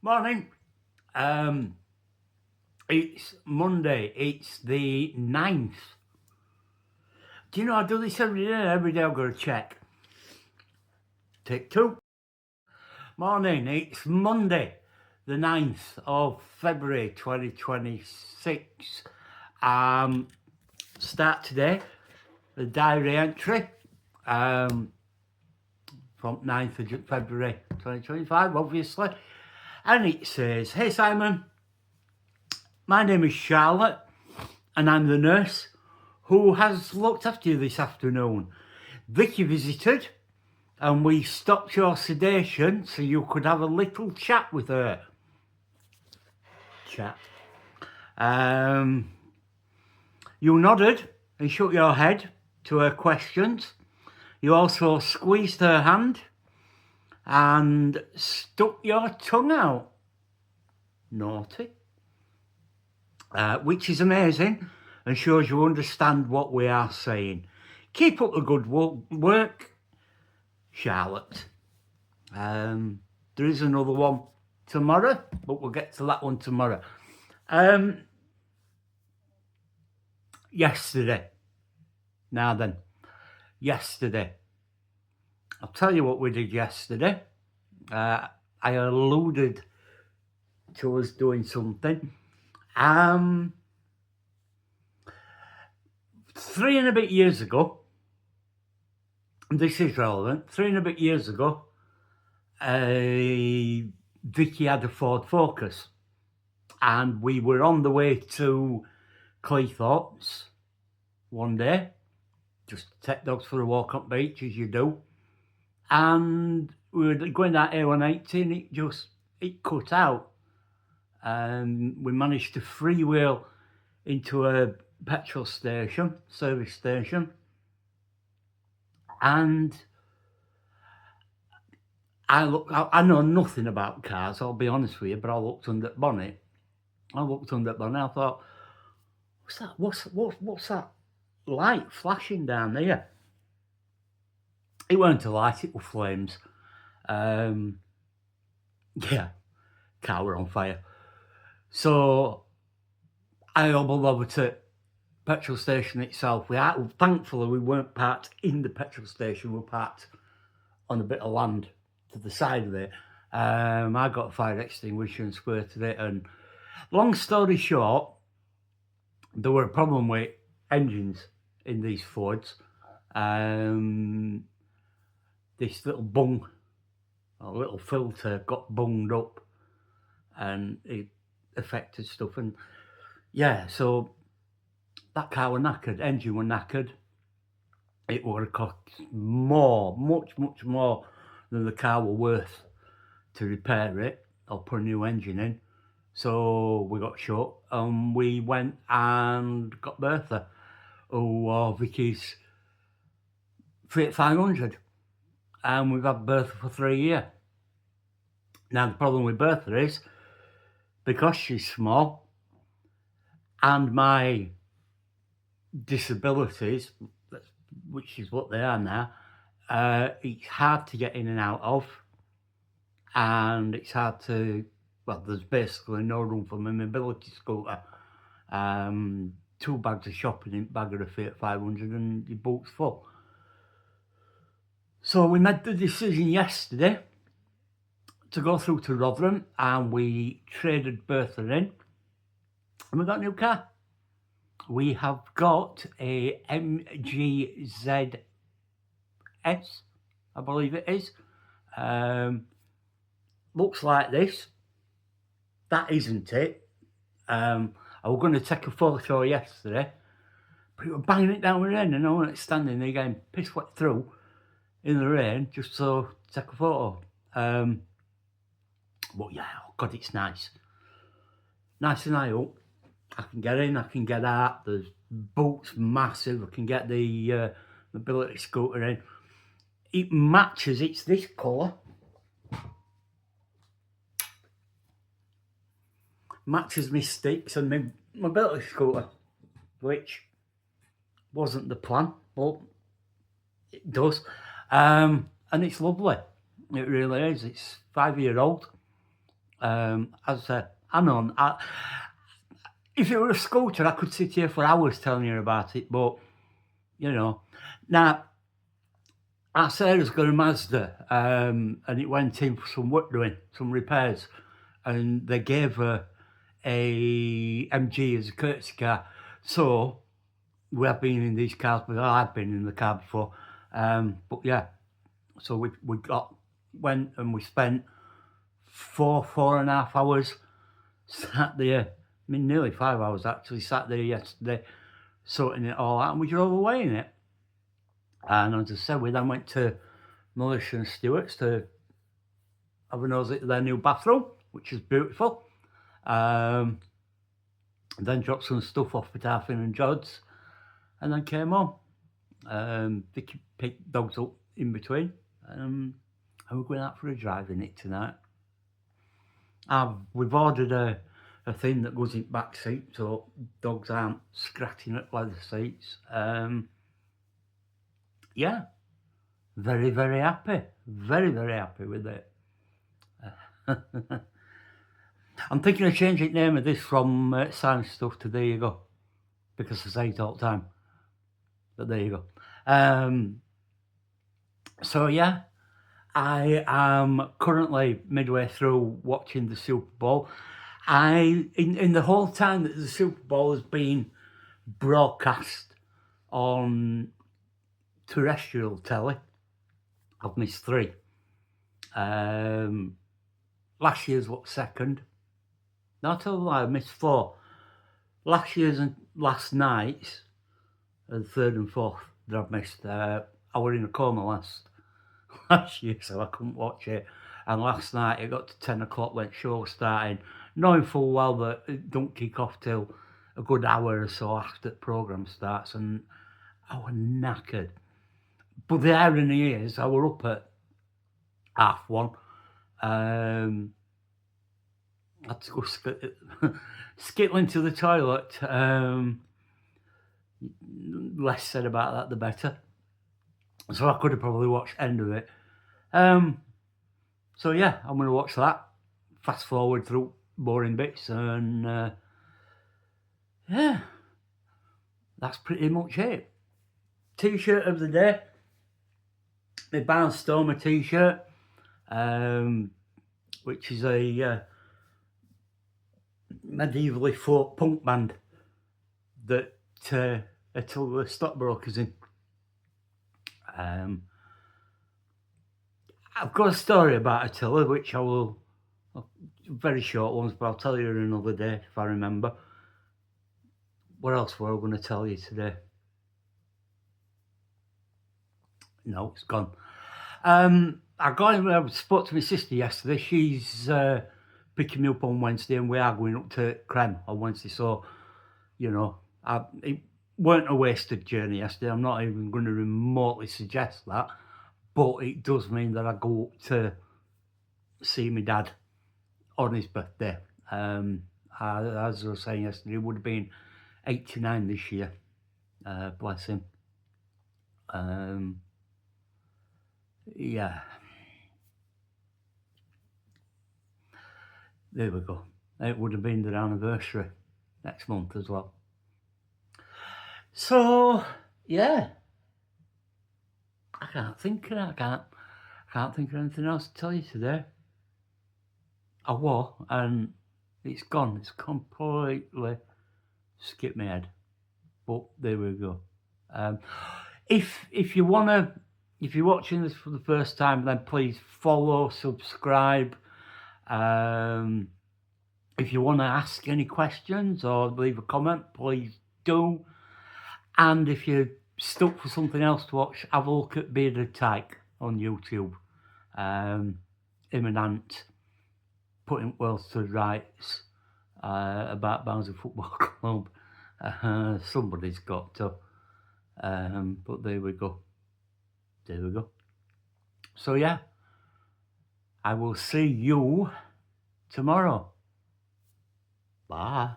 Morning. It's Monday. It's the 9th. Do you know I do this every day? Every day I've got to check. Take two. Morning. It's Monday, the 9th of February 2026. Start today, the diary entry from 9th of February 2025, obviously. And it says, "Hey Simon, my name is Charlotte and I'm the nurse who has looked after you this afternoon. Vicky visited and we stopped your sedation so you could have a little chat with her." Chat. You nodded and shook your head to her questions. You also squeezed her hand and stuck your tongue out. Naughty. Which is amazing and shows you understand what we are saying. Keep up the good work, Charlotte. There is another one tomorrow, but we'll get to that one tomorrow. Yesterday. Now then, yesterday. I'll tell you what we did yesterday. I alluded to us doing something. 3 and a bit years ago, this is relevant, 3 and a bit years ago, Vicky had a Ford Focus and we were on the way to Cleethorpes one day, just take dogs for a walk on beach as you do, and we were going down A180 and it cut out, and we managed to freewheel into a petrol station, service station, and I know nothing about cars, I'll be honest with you, but I looked under the bonnet. I thought, what's that? What's that light flashing down there? It weren't a light, it was flames. Yeah, car were on fire. So I hobbled over to petrol station itself. Thankfully we weren't parked in the petrol station, we were parked on a bit of land to the side of it. I got a fire extinguisher and squirted it, and long story short, there were a problem with engines in these Fords. This little little filter got bunged up and it affected stuff, and yeah, so that car was knackered, engine was knackered. It would have cost much more than the car was worth to repair it or put a new engine in. So we got shut and we went and got Bertha, who was Vicky's Fiat 500, and we've had Bertha for 3 years. Now the problem with Bertha is, because she's small and my disabilities, which is what they are now, it's hard to get in and out of, and it's hard to, well, there's basically no room for my mobility scooter. 2 bags of shopping in bag of a Fiat 500 and your boot's full. So we made the decision yesterday to go through to Rotherham and we traded Bertha in and we got a new car. We have got a MG ZS, I believe it is. Looks like this. That isn't it. I was going to take a photo yesterday, but we were banging it down with rain and I wasn't standing there getting piss wet through in the rain just so take a photo. But yeah, oh God, it's nice. Nice and high up. I can get in, I can get out. The boot's massive. I can get the mobility scooter in. It matches, it's this colour. Matches my sticks and my mobility scooter, which wasn't the plan, but it does. And it's lovely. It really is. It's 5-year-old. As I said, I know. If it were a scooter, I could sit here for hours telling you about it, but you know. Now, our Sarah's got a Mazda, and it went in for some work doing, some repairs, and they gave her a MG as a courtesy car. So we have been in these cars, but I've been in the car before. But yeah, so we went and we spent 4.5 hours sat there. I mean, nearly 5 hours actually sat there yesterday, sorting it all out, and we drove away in it. And as I said, we then went to Melissa and Stewart's to have a nose at their new bathroom, which is beautiful. Then dropped some stuff off at Arfin and Jodd's, and then came home. Vicky picked dogs up in between, and we're going out for a drive in it tonight. We've ordered a thing that goes in back seat so dogs aren't scratching at leather seats. Yeah, very, very happy. Very, very happy with it. I'm thinking of changing the name of this from Science Stuff to There You Go, because I say it all the time. But there you go. So yeah, I am currently midway through watching the Super Bowl. In the whole time that the Super Bowl has been broadcast on terrestrial telly, I've missed 3. Last year's second? No, I tell you what, I missed 4. Last year's and last night's, and 3rd and 4th that I've missed. I were in a coma last year, so I couldn't watch it. And last night it got to 10 o'clock when the show was starting, knowing full well that it don't kick off till a good hour or so after the programme starts, and I was knackered. But the irony is, I were up at 1:30. I had to go skittling to the toilet. Less said about that, the better. So I could have probably watched the end of it. So yeah, I'm going to watch that. Fast forward through boring bits, and yeah, that's pretty much it. T-shirt of the day. My Barnstormer T-shirt, which is a medievally folk punk band that Attila the Stockbroker's in. I've got a story about Attila, which I will, very short ones, but I'll tell you another day if I remember. What else were I going to tell you today? No, it's gone. I spoke to my sister yesterday. She's picking me up on Wednesday, and we are going up to Crem on Wednesday. So, you know, it weren't a wasted journey yesterday. I'm not even going to remotely suggest that, but it does mean that I go up to see my dad on his birthday. As I was saying yesterday, it would have been 89 this year. Bless him. Yeah. There we go. It would have been their anniversary next month as well. So yeah, I can't think of anything else to tell you today. I was, and it's gone. It's completely skipped my head. But there we go. If you're watching this for the first time, then please follow, subscribe. If you want to ask any questions or leave a comment, please do. And if you're stuck for something else to watch, have a look at Bearded Tyke on YouTube. Him and Ant putting worlds to rights about Barnsley Football Club. Somebody's got to. But there we go. So yeah, I will see you tomorrow. Bye.